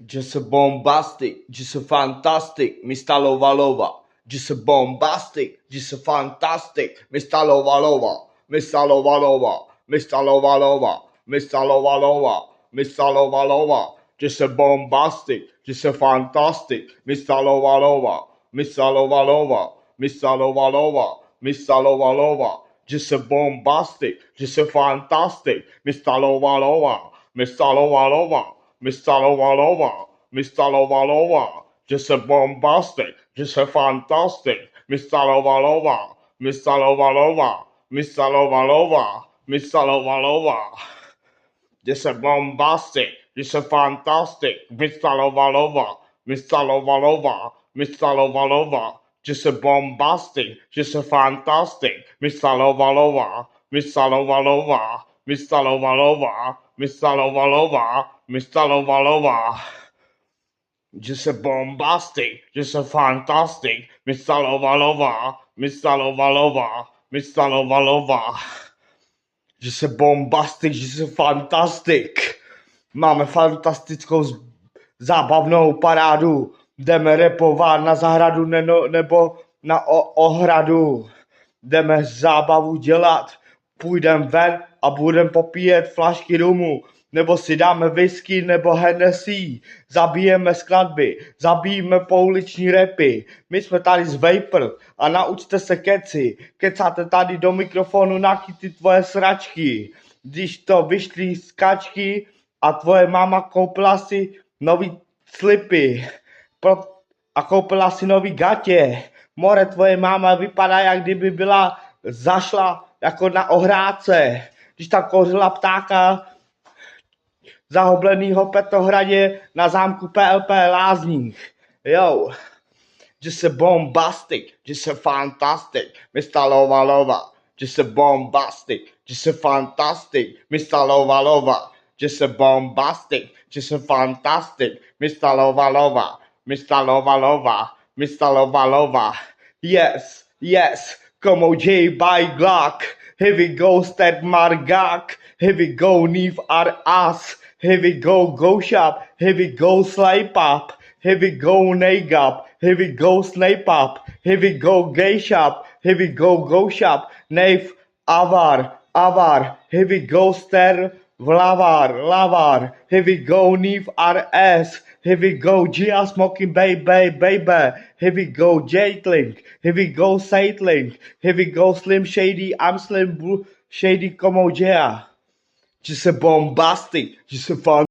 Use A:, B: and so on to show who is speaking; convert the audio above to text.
A: Just a bombastic, just a fantastic, Mr. Lovalova. Just a bombastic, just a fantastic, Mr. Lovalova. Mr. Lovalova, Mr. Lovalova, Mr. Lovalova, Mr. Lovalova. Just a bombastic, just a fantastic, Mr. Lovalova, Mr. Lovalova, Mr. Lovalova, Mr. Lovalova. Just a bombastic, just a fantastic, Mr. Lovalova, Mr. Lovalova. Mr. Lovalova, Mr. Lovalova, just a bombastic, just a fantastic, Mr. Lovalova, Mr. Lovalova, Mr. Lovalova, Mr. Lovalova, just a bombastic, just a fantastic, Mr. Lovalova, Mr. Lovalova, Mr. Lovalova, just a bombastic, just a fantastic, Mr. Lovalova, Mr. Lovalova, Mr. Lovalova, Mr. Lovalova, Mr. Lovalova. Just a bombastic, just a fantastic, Mr. Lovalova, Mr. Lovalova, Mr. Lovalova. Just a bombastic, just a fantastic. Máme fantastickou zábavnou parádu. Jdeme repovat na zahradu nebo na ohradu. Jdeme zábavu dělat. Půjdeme ven a budeme popíjet flašky rumu. Nebo si dáme whisky nebo Hennessy. Zabijeme skladby, zabijeme pouliční rapy. My jsme tady z Vapor a naučte se keci. Kecáte tady do mikrofonu nachyty tvoje sračky. Když to vyšly skačky a tvoje máma koupila si nový slipy a koupila si nový gatě. More, tvoje máma vypadá, jak kdyby byla zašla jako na ohrádce. Když tam kouřila ptáka zahoblenýho Petrohradě na zámku PLP Lázních. Yo, just a bombastic, just a fantastic, Mr. Lovalova. Just a bombastic, just a fantastic, Mr. Lovalova. Just a bombastic, just a fantastic, Mr. Lovalova. Mr. Lovalova, Mr. Lovalova. Yes, yes, come on J by Glock. Here we go, Sted Margak. Here we go, Neve our ass. Here we go shop. Here we go, slipe up. Here we go, nag up. Here we go, snipe up. Here we go, gay shop. Here we go shop. Nave, avar. Here we go, ster, lavar. Here we go, Neve our ass. Here we go, Gia smoking baby. Here we go, J-Link. Here we go, Saitlink. Here we go, Slim Shady. I'm Slim Shady como Gia. Just a bombastic, just a fun.